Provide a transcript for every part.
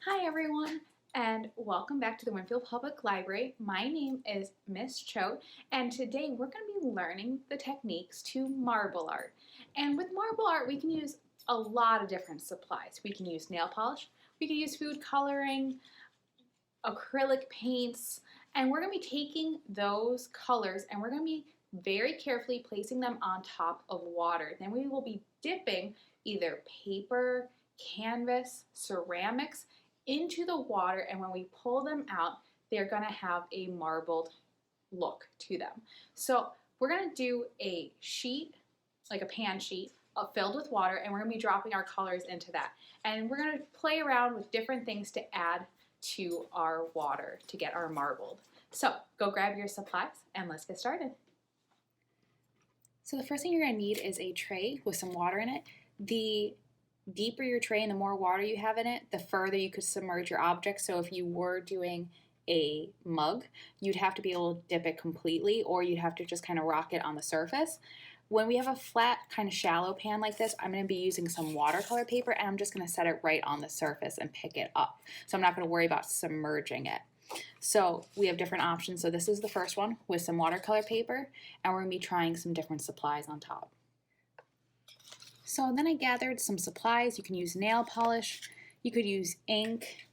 Hi everyone, and welcome back to the Winfield Public Library. My name is Miss Choate, and today we're going to be learning the techniques to marble art. And with marble art, we can use a lot of different supplies. We can use nail polish, we can use food coloring, acrylic paints, and we're going to be taking those colors and we're going to be very carefully placing them on top of water. Then we will be dipping either paper, canvas, ceramics into the water, and when we pull them out, they're going to have a marbled look to them. So we're going to do a sheet, like a pan sheet, filled with water, and we're going to be dropping our colors into that. And we're going to play around with different things to add to our water to get our marbled. So go grab your supplies and let's get started. So the first thing you're going to need is a tray with some water in it. The deeper your tray and the more water you have in it, the further you could submerge your object. So if you were doing a mug, you'd have to be able to dip it completely, or you'd have to just kind of rock it on the surface. When we have a flat, kind of shallow pan like this, I'm going to be using some watercolor paper, and I'm just going to set it right on the surface and pick it up. So I'm not going to worry about submerging it. So we have different options. So this is the first one with some watercolor paper, and we're going to be trying some different supplies on top. So then I gathered some supplies. You can use nail polish, you could use ink,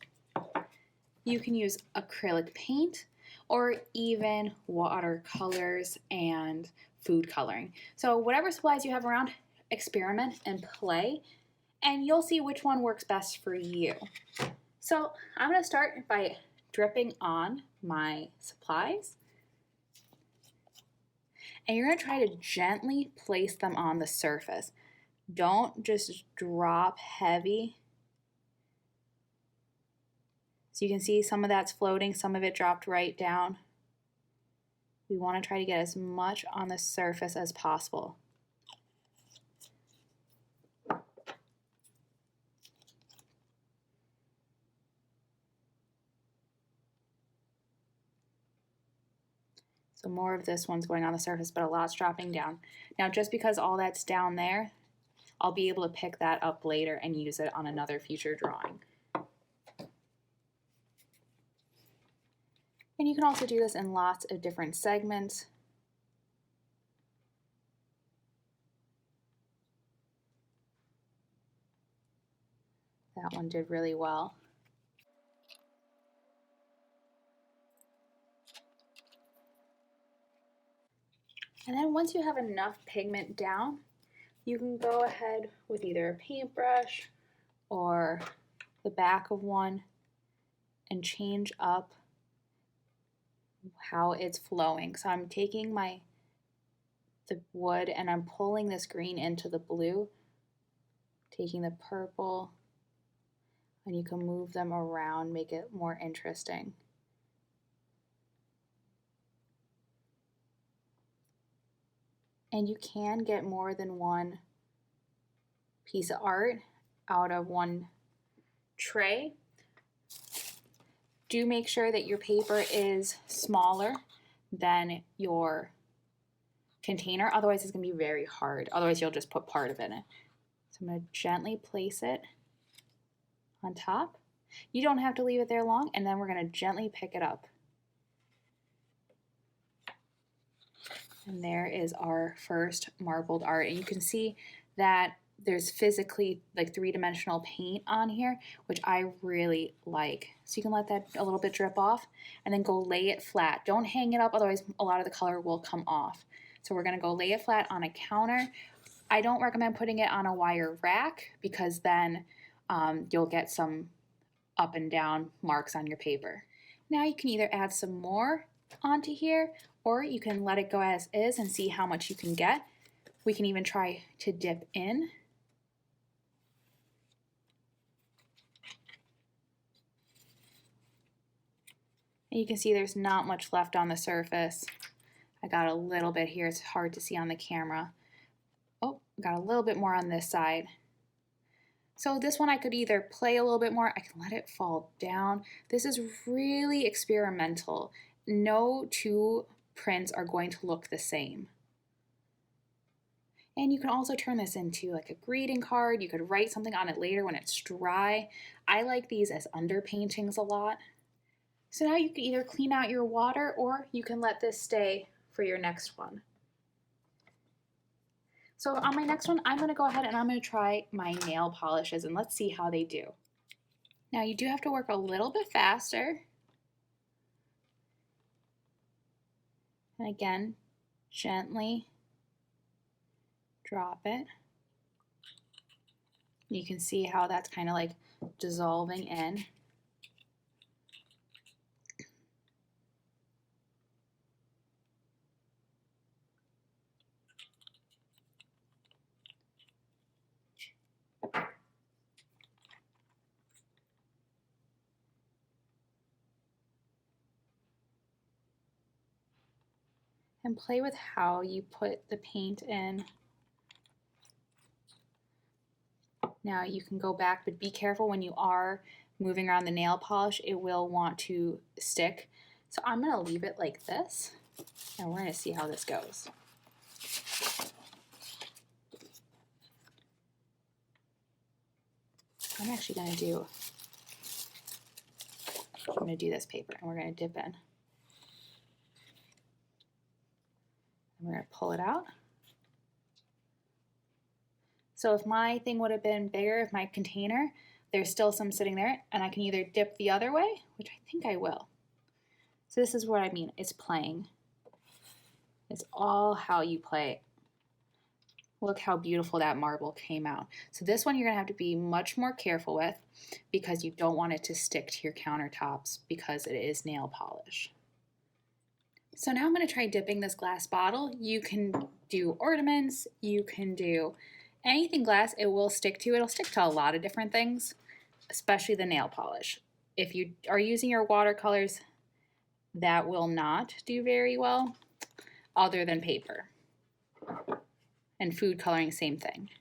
you can use acrylic paint, or even watercolors and food coloring. So whatever supplies you have around, experiment and play, and you'll see which one works best for you. So I'm going to start by dripping on my supplies, and you're going to try to gently place them on the surface. Don't just drop heavy. So you can see some of that's floating, some of it dropped right down. We want to try to get as much on the surface as possible. So more of this one's going on the surface, but a lot's dropping down. Now just because all that's down there, I'll be able to pick that up later and use it on another future drawing. And you can also do this in lots of different segments. That one did really well. And then once you have enough pigment down, you can go ahead with either a paintbrush or the back of one and change up how it's flowing. So I'm taking the wood and I'm pulling this green into the blue, taking the purple, and you can move them around, make it more interesting. And you can get more than one piece of art out of one tray. Do make sure that your paper is smaller than your container, otherwise it's going to be very hard. Otherwise you'll just put part of it in. So I'm going to gently place it on top. You don't have to leave it there long, and then we're going to gently pick it up. And there is our first marbled art. And you can see that there's physically like three-dimensional paint on here, which I really like. So you can let that a little bit drip off and then go lay it flat. Don't hang it up, otherwise a lot of the color will come off. So we're gonna go lay it flat on a counter. I don't recommend putting it on a wire rack because then you'll get some up and down marks on your paper. Now you can either add some more onto here, or you can let it go as is and see how much you can get. We can even try to dip in. And you can see there's not much left on the surface. I got a little bit here, it's hard to see on the camera. Oh, got a little bit more on this side. So this one I could either play a little bit more, I can let it fall down. This is really experimental. No two prints are going to look the same. And you can also turn this into like a greeting card. You could write something on it later when it's dry. I like these as underpaintings a lot. So now you can either clean out your water or you can let this stay for your next one. So on my next one, I'm going to go ahead and I'm going to try my nail polishes and let's see how they do. Now you do have to work a little bit faster. And again, gently drop it. You can see how that's kind of like dissolving in. And play with how you put the paint in. Now you can go back, but be careful when you are moving around the nail polish, it will want to stick. So I'm going to leave it like this, and we're going to see how this goes. I'm actually going to do this paper, and we're going to dip in. And we're going to pull it out. So if my thing would have been bigger, if my container, there's still some sitting there, and I can either dip the other way, which I think I will. So this is what I mean, it's playing. It's all how you play. Look how beautiful that marble came out. So this one you're gonna have to be much more careful with because you don't want it to stick to your countertops because it is nail polish. So now I'm gonna try dipping this glass bottle. You can do ornaments, you can do anything glass, it will stick to. It'll stick to a lot of different things, especially the nail polish. If you are using your watercolors, that will not do very well other than paper. And food coloring, same thing.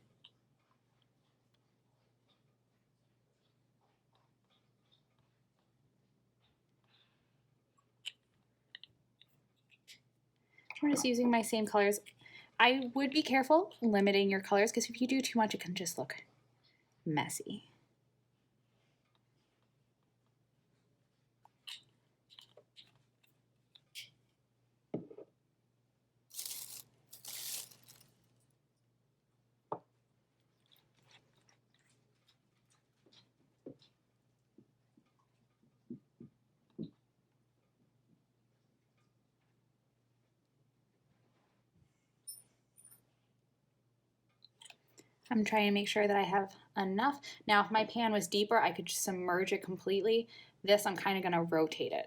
I'm just using my same colors. I would be careful limiting your colors because if you do too much, it can just look messy. I'm trying to make sure that I have enough. Now, if my pan was deeper, I could just submerge it completely. This, I'm kind of going to rotate it.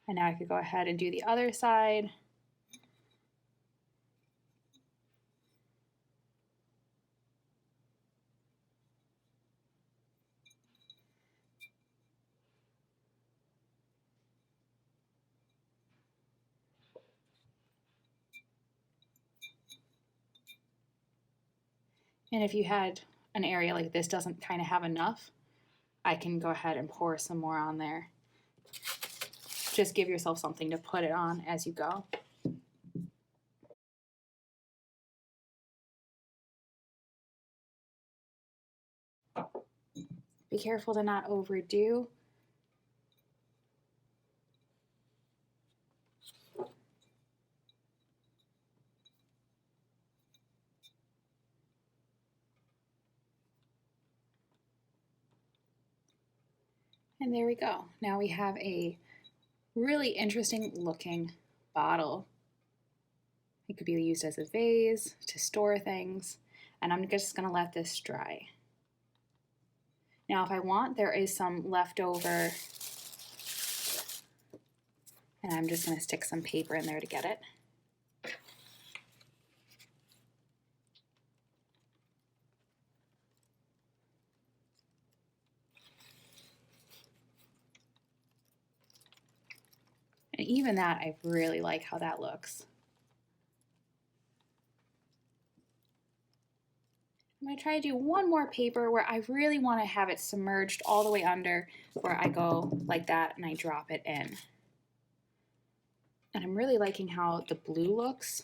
And now I could go ahead and do the other side. And if you had an area like this doesn't kind of have enough, I can go ahead and pour some more on there. Just give yourself something to put it on as you go. Be careful to not overdo. And there we go. Now we have a really interesting looking bottle. It could be used as a vase to store things. And I'm just going to let this dry. Now if I want, there is some leftover, and I'm just going to stick some paper in there to get it. And even that, I really like how that looks. I'm going to try to do one more paper where I really want to have it submerged all the way under, where I go like that and I drop it in. And I'm really liking how the blue looks.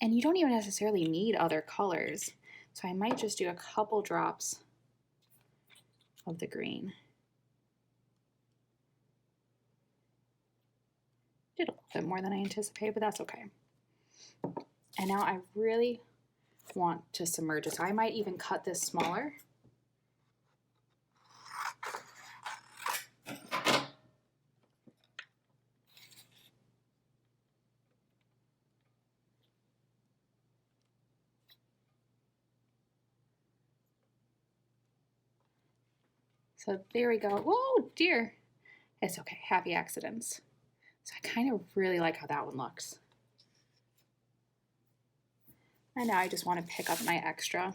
And you don't even necessarily need other colors. So I might just do a couple drops of the green. Did a little bit more than I anticipated, but that's okay. And now I really want to submerge it. So I might even cut this smaller. So there we go. Oh dear. It's okay, happy accidents. So I kind of really like how that one looks. And now I just want to pick up my extra.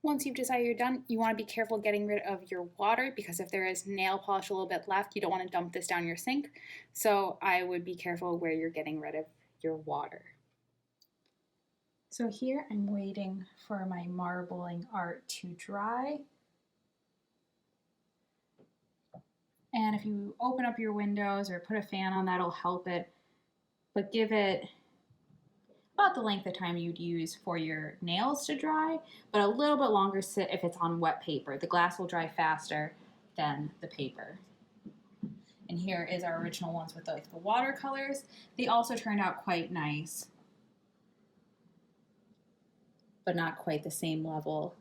Once you've decided you're done, you want to be careful getting rid of your water because if there is nail polish a little bit left, you don't want to dump this down your sink. So I would be careful where you're getting rid of your water. So here I'm waiting for my marbling art to dry. And if you open up your windows or put a fan on, that'll help it. But give it about the length of time you'd use for your nails to dry, but a little bit longer if it's on wet paper. The glass will dry faster than the paper. And here is our original ones with like the watercolors. They also turned out quite nice, but not quite the same level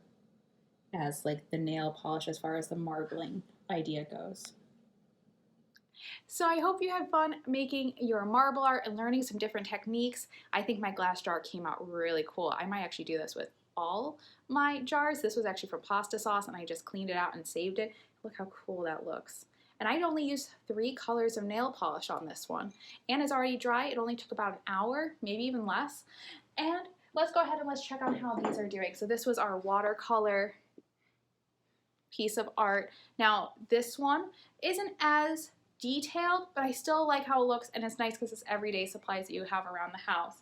as like the nail polish as far as the marbling idea goes. So I hope you had fun making your marble art and learning some different techniques. I think my glass jar came out really cool. I might actually do this with all my jars. This was actually from pasta sauce and I just cleaned it out and saved it. Look how cool that looks. And I only used 3 colors of nail polish on this one. And it's already dry. It only took about an hour, maybe even less. And let's go ahead and let's check out how these are doing. So this was our watercolor piece of art. Now this one isn't as detailed, but I still like how it looks, and it's nice because it's everyday supplies that you have around the house.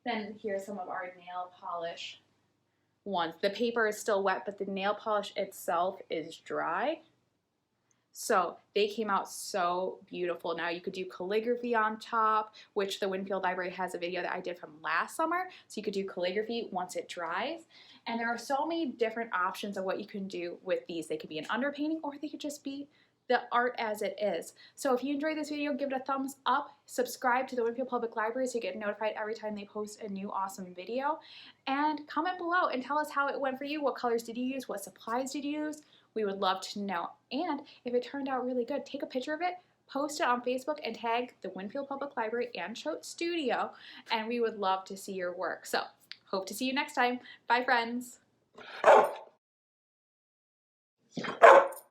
Then here's some of our nail polish ones. The paper is still wet, but the nail polish itself is dry. So they came out so beautiful. Now you could do calligraphy on top, which the Winfield Library has a video that I did from last summer. So you could do calligraphy once it dries. And there are so many different options of what you can do with these. They could be an underpainting or they could just be the art as it is. So if you enjoyed this video, give it a thumbs up, subscribe to the Winfield Public Library so you get notified every time they post a new awesome video, and comment below and tell us how it went for you. What colors did you use? What supplies did you use? We would love to know. And if it turned out really good, take a picture of it, post it on Facebook, and tag the Winfield Public Library and Choate Studio, and we would love to see your work. So hope to see you next time. Bye, friends.